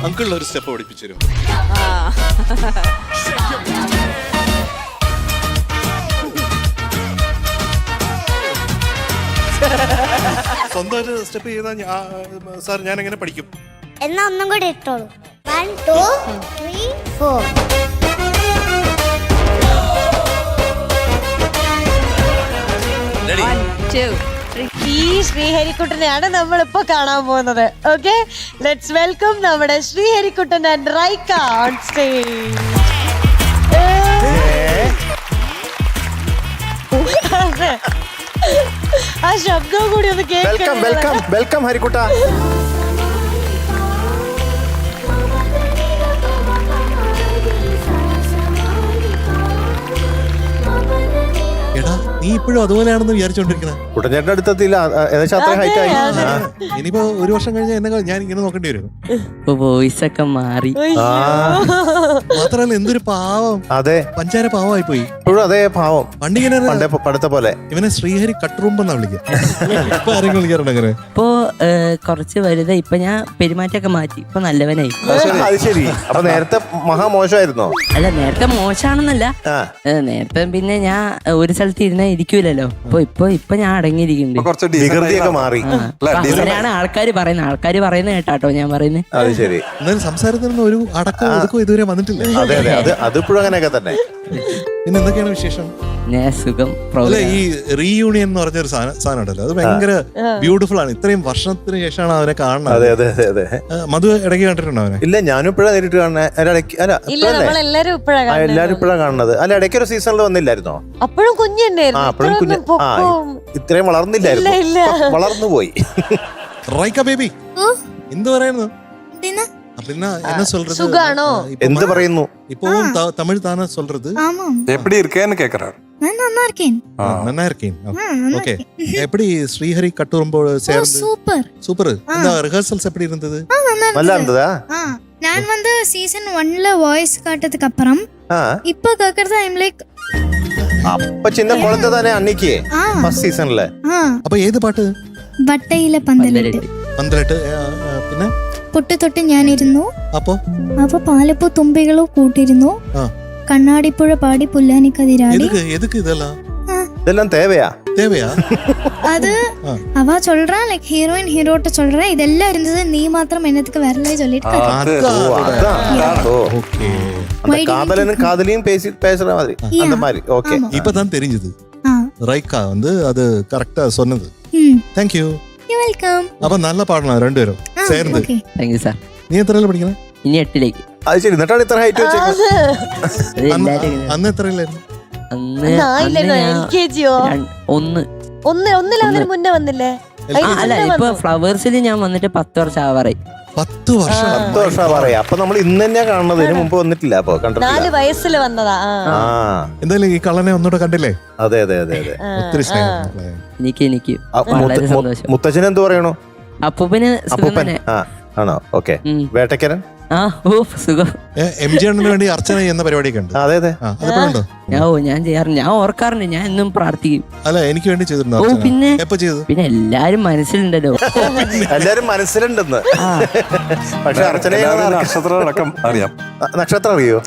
അങ്കിളിൽ ഒരു സ്റ്റെപ്പ് പഠിപ്പിച്ചു തരും. സ്വന്തമായിട്ട് സ്റ്റെപ്പ് ചെയ്താൽ സാർ ഞാൻ എങ്ങനെ പഠിക്കും? എന്നാ ഒന്നും കൂടി ഇട്ടോളൂ. 1 2 3 4. ഈ ശ്രീഹരിക്കുട്ടനെയാണ് നമ്മളിപ്പോ കാണാൻ പോകുന്നത്. ഓക്കെ, ലെറ്റ്സ് വെൽക്കം നമ്മുടെ Sreeharikuttan and Raika on stage. ആ ശബ്ദവും കൂടി ഒന്ന് കേൾക്കാം. വെൽക്കം വെൽക്കം ഹരിക്കുട്ട. എടാ നീ ഇപ്പോഴും അതുപോലെയാണെന്ന് വിചാരിച്ചോണ്ടിരിക്കണ. കുട്ടഞ്ചേട്ടന്റെ അടുത്തെത്തിയില്ല, ഏകദേശം അത്ര ഹൈറ്റ് ആയി. ഇനിയിപ്പോ ഒരു വർഷം കഴിഞ്ഞാൽ എന്നെ ഞാൻ ഇങ്ങനെ നോക്കേണ്ടി വരും. വോയിസ് ഒക്കെ മാറി. മാത്രല്ല എന്തൊരു പാവം. അതെ, പഞ്ചാര പാവമായി പോയി. ഇപ്പോഴും അതേ പാവം. പണ്ട് ഇങ്ങനെ പണ്ടത്തെ പോലെ. ഇവനെ ശ്രീഹരി കട്ടുറുമ്പെന്നാ വിളിക്കുക. ഇപ്പൊ ആരെങ്കിലും വിളിക്കാറുണ്ട് അങ്ങനെ? ഇപ്പൊ കുറച്ച് വലുത്. ഇപ്പൊ ഞാൻ പെരുമാറ്റമൊക്കെ മാറ്റി, ഇപ്പൊ നല്ലവനായി. അത് ശരി. അപ്പൊ നേരത്തെ മഹാമോശമായിരുന്നോ? അല്ല, നേരത്തെ മോശമാണെന്നല്ല. നേരത്തെ പിന്നെ ഞാൻ ഒരു സ്ഥലത്ത് ഇരുന്നാ ഇരിക്കൂലല്ലോ. ഇപ്പൊ ഞാൻ അടങ്ങിയിരിക്കുന്നുണ്ട്. വികൃതിയൊക്കെ മാറി. അങ്ങനെയാണ് ആൾക്കാര് പറയുന്നത് കേട്ടാട്ടോ ഞാൻ പറയുന്നത്. അത് ശരി. എന്നാലും സംസാരത്തിനൊന്നും ഒരു അടക്കം ഒതുക്കം ഇതുവരെ വന്നിട്ടില്ല. അതെ അതെ, അതിപ്പോഴും അങ്ങനെയൊക്കെ തന്നെ. പിന്നെ എന്തൊക്കെയാണ് വിശേഷം? ഞാൻ സുഖം. അല്ലെ, ഈ റീയൂണിയൻ എന്ന് പറഞ്ഞൊരു സാധനം ഉണ്ടല്ലോ, അത് ഭയങ്കര ബ്യൂട്ടിഫുൾ ആണ്. ഇത്രയും വർഷത്തിന് ശേഷമാണ് അവനെ കാണുന്നത്. അതെ അതെ അതെ അതെ. മധു ഇടയ്ക്ക് കണ്ടിട്ടുണ്ടോ അവനെ? ഇല്ല, ഞാനും ഇപ്പോഴാണ് നേരിട്ട് കാണുന്നത്. എല്ലാരും ഇപ്പോഴാണ് കാണുന്നത്. അല്ല, ഇടയ്ക്ക് ഒരു സീസണിൽ വന്നില്ലായിരുന്നോ? അപ്പോഴും കുഞ്ഞുണ്ടായിരുന്നു. ഇത്രയും വളർന്നില്ലായിരുന്നു, വളർന്നു പോയി. റൈക്ക ബേബി എന്ത് പറയുന്നു? സുഖാണോ? എന്ത് പറയുന്നു? ഇപ്പൊ തമിഴ് താന சொல்றது. எப்படி இருக்கேன்னு கேக்குறாரு. நான் நல்லா இருக்கேன். நல்லா இருக்கேன். ஓகே. எப்படி ஸ்ரீஹரி கட்டுரும்போது சேர்ந்து? சூப்பர். இந்த ரிஹர்சல்ஸ் எப்படி இருந்தது? நல்லா இருந்ததா? நான் வந்து சீசன் 1ல வாய்ஸ் காட்டதுக்கு அப்புறம் இப்ப கேக்குறது ஐ அம் லைக் அப்ப சின்ன குழந்தை தானே அன்னைக்கு ஃபர்ஸ்ட் சீசன்ல. அப்ப ഏത് പാട്ട്? ബട്ടയില പന്തലിട്ട്. പിന്നെ പൊട്ട് തൊട്ട് ഞാനിരുന്നു. അപ്പൊ പാലപ്പൂ തുമ്പികളോ കൂട്ടിരുന്നു. കണ്ണാടിപ്പുഴ പാടി പുല്ലാനിക്കതിരാടി. இதெல்லாம் தேவையா? அது அவ சொல்றா லைக் ஹீரோயின் ஹீரோட்ட சொல்றா இதெல்லாம் இருந்தது, நீ மாத்திரம் என்னத்துக்கு வரல சொல்லிட்டு ஓகே. அந்த காதலனும் காதலியும் பேசுற மாதிரி அந்த மாதிரி. ஓகே, இப்பதான் தெரிஞ்சது ரைக்கா வந்து அது கரெக்டா சொன்னது. Thank you. You're welcome. அப்ப നല്ല പാടണം രണ്ടുപേരും ചേർന്ന്. Thank you sir. നീ എത്രയിലാണ് പഠിക്കുന്നത്? ഇനി 8ലേക്ക്. അത് ശരി. എന്നിട്ടാണ് ഇത്ര ഹൈറ്റ് വെച്ചേക്കുന്നത്. അന്ന് എത്രയിലായിരുന്നു? ഒന്നിലവന് മുന്നേ വന്നില്ലേ? അല്ല, ഇപ്പൊ ഫ്ലവേഴ്സിൽ ഞാൻ വന്നിട്ട് 10 വർഷം ആവാറായി. 10 വർഷം പറയാ. അപ്പൊ നമ്മൾ ഇന്ന് തന്നെയാ കാണുന്നത്, ഇതിനു മുമ്പ് വന്നിട്ടില്ല. അപ്പൊ 4 വയസ്സിൽ വന്നതാ. എന്തായാലും ഈ കള്ളനെ ഒന്നുകൂടെ കണ്ടില്ലേ? അതെ അതെ അതെ അതെ. ഒത്തിരി എനിക്ക് വളരെ സന്തോഷം. മുത്തച്ഛൻ എന്ത് പറയണു? അപ്പൂപ്പന് ആണോ? ഓക്കെ. വേട്ടക്കരൻ സുഖം. MG അണ്ണന് വേണ്ടി അർച്ചന എന്ന പരിപാടിയൊക്കെ ഉണ്ട്. അതെ അതെ. ഞാൻ ചെയ്യാറുണ്ട്, ഞാൻ ഓർക്കാറുണ്ട്, ഞാൻ എന്നും പ്രാർത്ഥിക്കും. അല്ല, എനിക്ക് വേണ്ടി ചെയ്തിട്ടുണ്ടോ? പിന്നെ പിന്നെ എല്ലാരും മനസ്സിലുണ്ടല്ലോ. എല്ലാരും മനസ്സിലുണ്ടെന്ന്. പക്ഷെ അർച്ചനയെ നക്ഷത്രം അറിയാം. നക്ഷത്രം അറിയോ?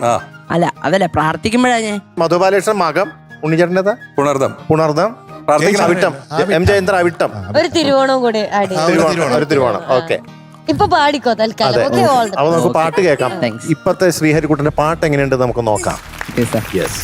അല്ല, അതല്ല, പ്രാർത്ഥിക്കുമ്പോഴാ ഞാൻ. മധുബാലകൃഷ്ണൻ മകം, ഉണ്ണിച്ചേട്ടനേതാ? പുണർദം. അവിട്ടം. എം ജയേന്ദ്ര അവിട്ടം. ഒരു തിരുവോണം കൂടെ ഒരു തിരുവോണം. ഓക്കെ, ഇപ്പൊ പാടിക്കോ തൽക്കാലം. അപ്പൊ നമുക്ക് പാട്ട് കേൾക്കാം. ഇപ്പത്തെ ശ്രീഹരിക്കുട്ടന്റെ പാട്ട് എങ്ങനെയുണ്ട് നമുക്ക് നോക്കാം. യെസ്.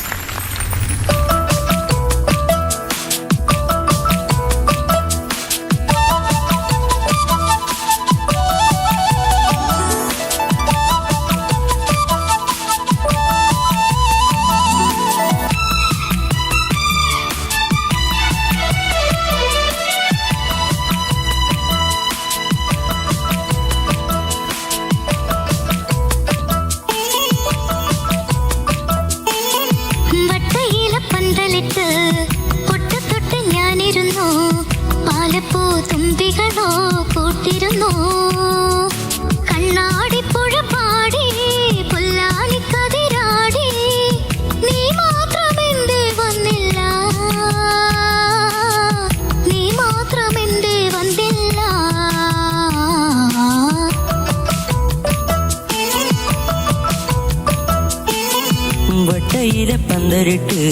പന്തലിട്ട്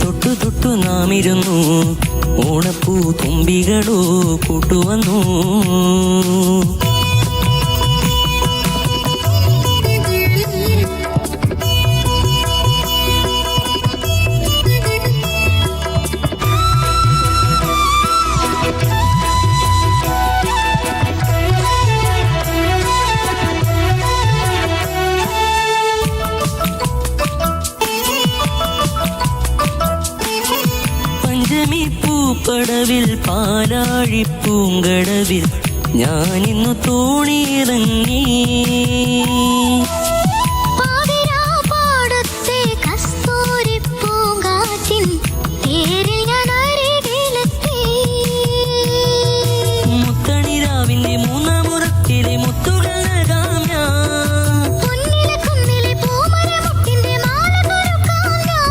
തൊട്ടു തൊട്ടു നാം ഇരുന്നു. ഓണപ്പൂ തുമ്പികളോ കൂട്ടുവന്നു. പടവിൽ പാലാഴിപ്പൂങ്കടവിൽ ഞാനിന്നു തോണിയിറങ്ങി. പാടത്തെ കസ്തൂരി പൂങ്കാറ്റിൻ തേരിൽ ഞാൻ അരികിലെത്തി. മുത്തണിരാവിന്റെ മൂന്നാം ഉറക്കിലെ മുത്തുകൾ നൽകാം ഞാൻ. പൊന്നിലെ കുന്നിലെ പൂമരമുട്ടിന്റെ മാല തുറക്കാം ഞാൻ.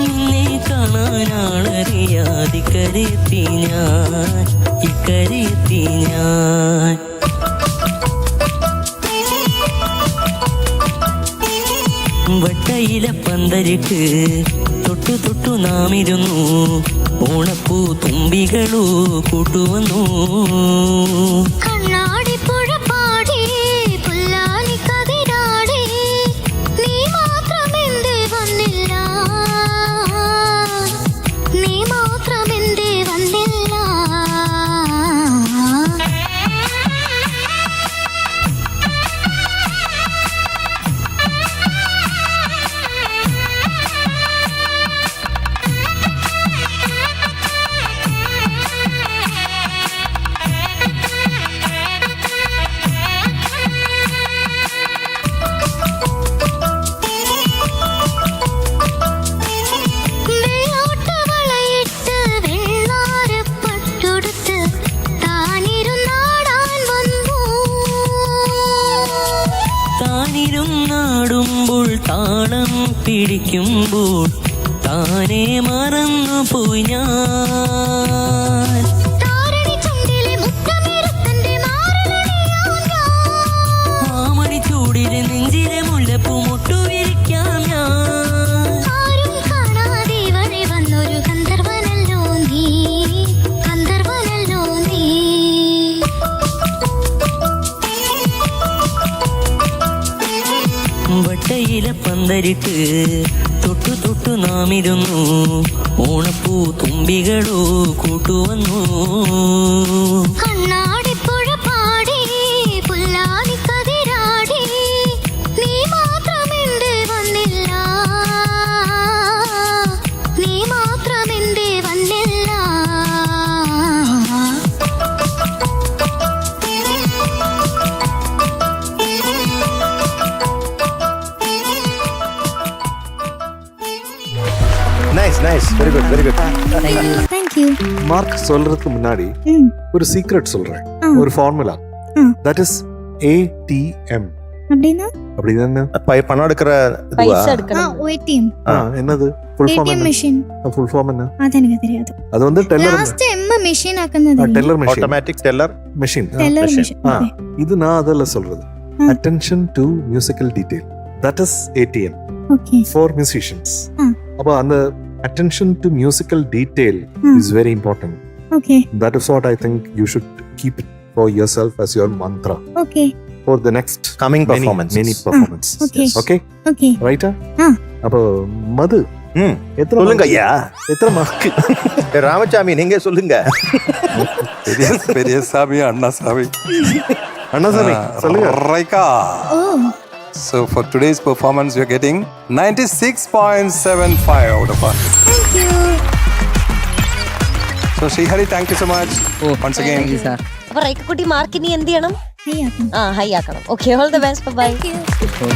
നിന്നെ കാണാനാളറിയാതെ ഇക്കരെത്തി ഞാൻ, ഇക്കരെത്തി ഞാൻ. വട്ടയില പന്തലിട്ട് തൊട്ടു തൊട്ടു നാം ഇരുന്നു. ഓണപ്പൂ തുമ്പികളോ കൂട്ടുവന്നു. കണ്ണാടിപ്പുഴ പാടി പുല്ലാനി കതിരാടി നീ മാത്രമെന്തേ വന്നില്ല, നീ മാത്രമെന്തേ വന്നില്ല. വെള്ളോട്ടവളയിട്ട് വെള്ളാരപ്പട്ടൊടുത്ത് താനിരുന്നാടാൻ വന്നു. താനിരുന്നാടുമ്പോൾ താളം പിടിക്കുമ്പോൾ താനെ മറന്നു പോയി ഞാൻ. താരണി ചുണ്ടിലെ മുത്തമിരുത്തന്റെ മാറലണിയാൻ ഞാൻ. മാമണിച്ചൂടിലെ നെഞ്ചിലെ മുല്ലപ്പൂ മുട്ടുവിരിക്കാം ഞാൻ. ആരും കാണാതെ വഴി വന്നൊരു ഗന്ധർവനല്ലോ നീ, ഗന്ധർവനല്ലോ നീ. വട്ടയില പന്തലിട്ട് തൊട്ടു തൊട്ടു നാം ഇരുന്നു. ഓണപ്പൂ തുമ്പികളോ കൂട്ടുവന്നു. കണ്ണാടിപ്പുഴ പാടി പുല്ലാനി കതിരാടി നീ മാത്രമെന്തേ വന്നില്ല, നീ മാത്രമെന്തേ വന്നില്ല. Nice nice very good very good. Thank you. Mark சொல்றதுக்கு முன்னாடி ஒரு சீக்ரெட் சொல்றேன், ஒரு ஃபார்முலா. That is ATM. அப்படின்னா அப்படின்னா என்ன? பணம் எடுக்கிற പൈസ இதுவா? എടുക്കണം. ATM என்னது ஃபுல் ஃபார்ம்? ATM என்ன മെഷീൻ. Full form? என்ன അതെനിക്ക് தெரியாது. அது வந்து டெல்லர் ലാസ്റ്റ് മെഷീൻ ആക്കുന്നത് teller machine automatic teller machine. Teller machine. இது நான் அதல்ல சொல்றது. Attention to musical detail, that is ATM okay. For musicians. Ah. அப்போ அந்த attention to musical detail is very important. Okay. That is what I think you should keep it for yourself as your mantra okay. for the next coming many performance. performances. okay. Okay, okay. right? Ah. அப்போ மது எத்தனை சொல்லுங்க mark? ஐயா. எத்தனை mark? Ramasamy நீங்க சொல்லுங்க. பெரிய சாமி அண்ணா சாமி சொல்லுங்க. Raika. Oh. So for today's performance, you're getting 96.75 out of 100. Thank you. So Srihari, thank you so much once again. Thank you, sir. അപ്പൊ റൈക്കക്കുട്ടി മാർക്ക് ഇനി എന്ത് ചെയ്യണം? ഹൈ ആക്കണം. ഹൈ ആക്കണം. Okay, all the best. Bye. Thank you. Okay.